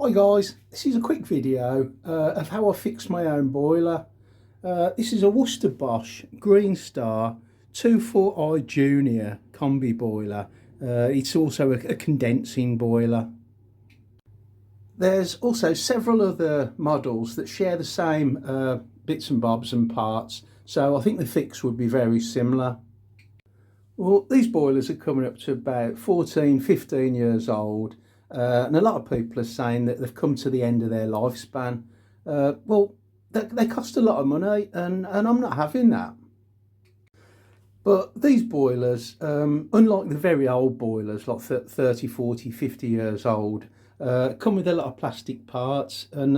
Hi guys, this is a quick video of how I fixed my own boiler. This is a Worcester Bosh GREENSTAR 2-foot Junior combi boiler. It's also a condensing boiler. There's also several other models that share the same bits and bobs and parts, so I think the fix would be very similar. Well, these boilers are coming up to about 14-15 years old. And a lot of people are saying that they've come to the end of their lifespan. Well, they cost a lot of money, and I'm not having that. But these boilers, unlike the very old boilers, like 30, 40, 50 years old, come with a lot of plastic parts, and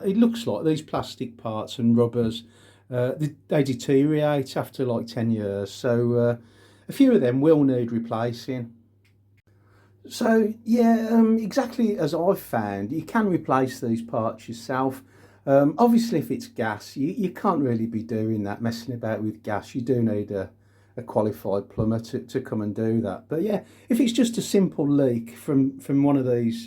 it looks like these plastic parts and rubbers, they deteriorate after like 10 years. So a few of them will need replacing. So yeah, exactly as I've found, you can replace these parts yourself. Obviously, if it's gas, you can't really be doing that, messing about with gas. You do need a qualified plumber to come and do that. But yeah, if it's just a simple leak from one of these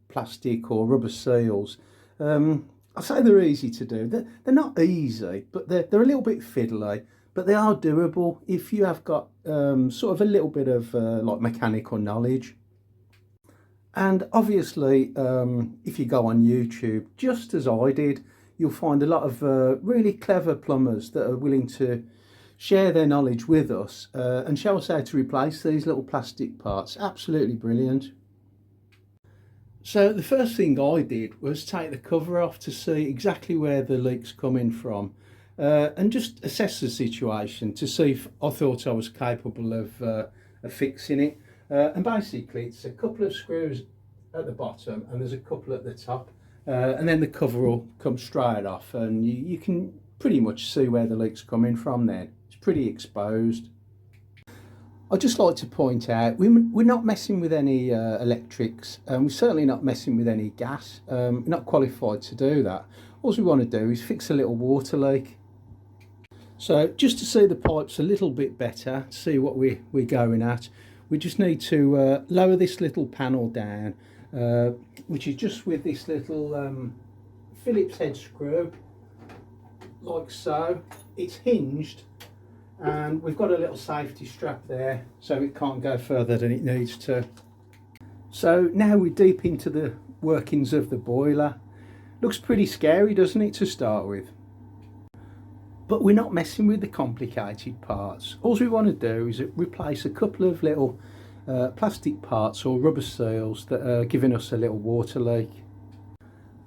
plastic or rubber seals, I say they're easy to do. They're not easy, but they're a little bit fiddly. But they are doable if you have got sort of a little bit of like mechanical knowledge. And obviously, if you go on YouTube, just as I did, you'll find a lot of really clever plumbers that are willing to share their knowledge with us and show us how to replace these little plastic parts. Absolutely brilliant. So the first thing I did was take the cover off to see exactly where the leak's coming from and just assess the situation to see if I thought I was capable of fixing it. And basically it's a couple of screws at the bottom and there's a couple at the top, and then the cover will come straight off, and you can pretty much see where the leak's coming from then. It's pretty exposed. I'd just like to point out we're not messing with any electrics, and we're certainly not messing with any gas. We're not qualified to do that. All we want to do is fix a little water leak. So just to see the pipes a little bit better, see what we're going at, we just need to lower this little panel down, which is just with this little Phillips head screw, like so. It's hinged, and we've got a little safety strap there, so it can't go further than it needs to. So now we're deep into the workings of the boiler. Looks pretty scary, doesn't it, to start with? But we're not messing with the complicated parts. All we want to do is replace a couple of little plastic parts or rubber seals that are giving us a little water leak.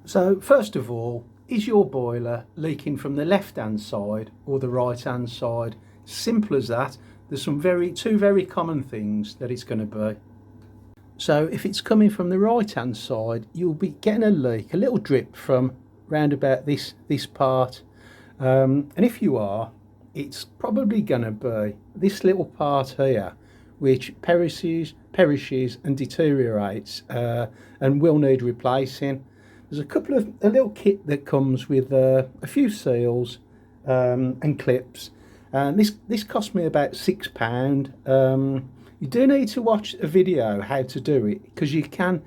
So first of all, is your boiler leaking from the left hand side or the right hand side? Simple as that. There's two very common things that it's going to be. So if it's coming from the right hand side, you'll be getting a leak, a little drip from round about this part. And if you are, it's probably going to be this little part here, which perishes and deteriorates and will need replacing. There's a little kit that comes with a few seals and clips, and this cost me about £6. You do need to watch a video how to do it, because you can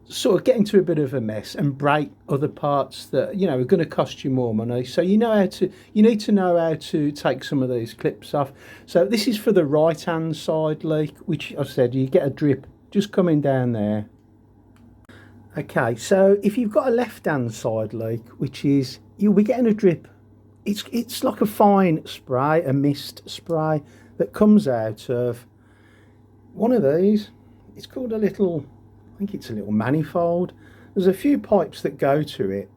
sort of get into a bit of a mess and break other parts that are going to cost you more money. So you need to know how to take some of these clips off. So this is for the right hand side leak, which I said you get a drip just coming down there. Okay, so if you've got a left hand side leak, which is you'll be getting a drip, it's like a fine spray, a mist spray that comes out of one of these. It's called I think it's a little manifold. There's a few pipes that go to it.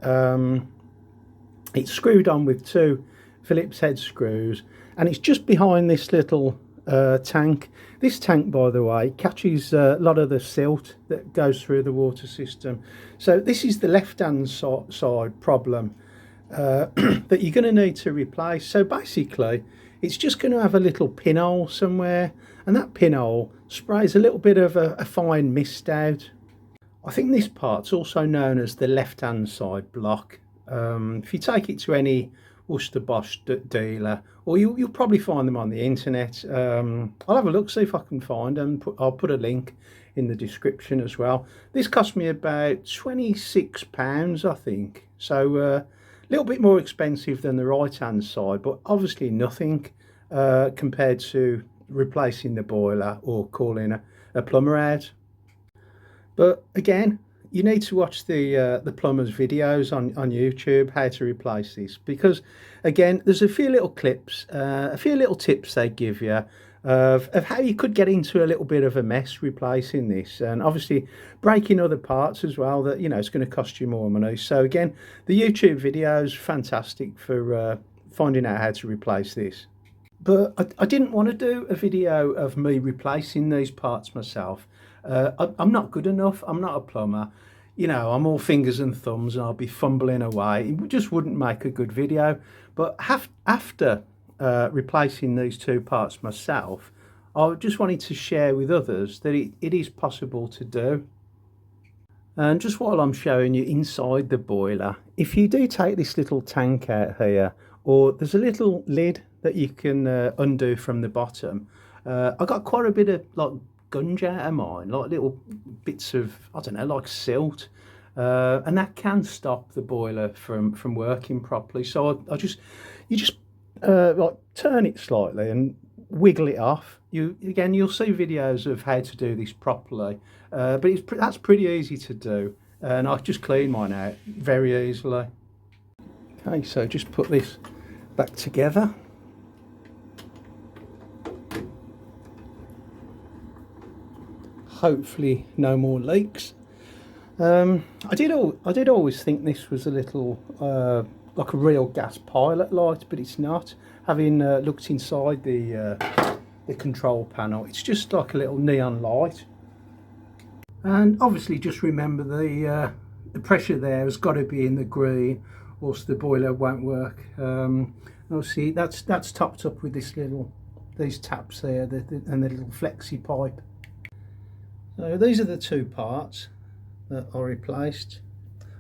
It's screwed on with two Phillips head screws, and it's just behind this little tank. This tank, by the way, catches a lot of the silt that goes through the water system. So this is the left hand side problem that you're going to need to replace. So basically it's just going to have a little pinhole somewhere, and that pinhole sprays a little bit of a fine mist out. I think this part's also known as the left hand side block. If you take it to any Worcester Bosh dealer, or you'll probably find them on the internet. I'll have a look, see if I can find them. I'll put a link in the description as well. This cost me about £26, I think, so a little bit more expensive than the right hand side, but obviously nothing compared to replacing the boiler or calling a plumber out. But again, you need to watch the plumber's videos on YouTube how to replace this, because again, there's a few little clips, a few little tips they give you of how you could get into a little bit of a mess replacing this, and obviously breaking other parts as well that, you know, it's going to cost you more money. So again, the YouTube video is fantastic for finding out how to replace this. But I didn't want to do a video of me replacing these parts myself. I'm not good enough. I'm not a plumber. You know, I'm all fingers and thumbs and I'll be fumbling away. It just wouldn't make a good video. But after replacing these two parts myself, I just wanted to share with others that it is possible to do. And just while I'm showing you inside the boiler, if you do take this little tank out here, or there's a little lid that you can undo from the bottom, I got quite a bit of like gunge out of mine, like little bits of, I don't know, like silt, and that can stop the boiler from working properly. So you just like turn it slightly and wiggle it off. You'll see videos of how to do this properly, but that's pretty easy to do, and I just clean mine out very easily. Okay, so just put this back together. Hopefully no more leaks. I did always think this was a little like a real gas pilot light, but it's not. Having looked inside the control panel, it's just like a little neon light. And obviously just remember the pressure there has got to be in the green, or else the boiler won't work. Obviously that's topped up with these taps there, and the little flexi pipe. So these are the two parts that I replaced.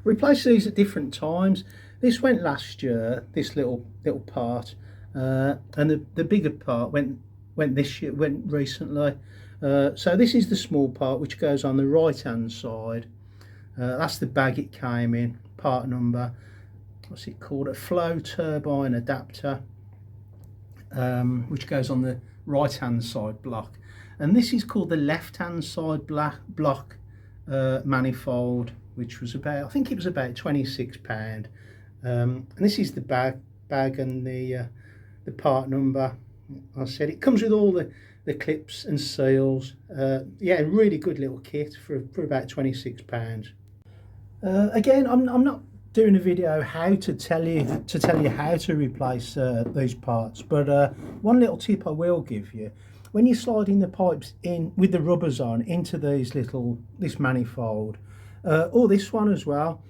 Replaced these at different times. This went last year, this little part, and the bigger part went recently. So this is the small part which goes on the right hand side. That's the bag it came in, part number, what's it called, a flow turbine adapter, which goes on the right hand side block. And this is called the left hand side block manifold, which was about, I think it was about £26. And this is the bag and the part number. I said it comes with all the clips and seals. Yeah, really good little kit for about £26. Again, I'm not doing a video how to tell you how to replace these parts, but one little tip I will give you: when you're sliding the pipes in with the rubbers on into this manifold, or this one as well,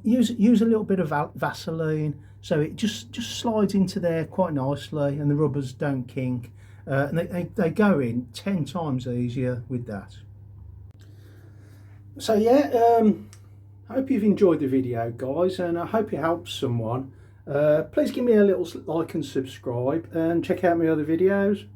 use a little bit of Vaseline, so it just slides into there quite nicely and the rubbers don't kink, and they go in 10 times easier with that. So yeah, I hope you've enjoyed the video, guys, and I hope it helps someone. Please give me a little like and subscribe, and check out my other videos.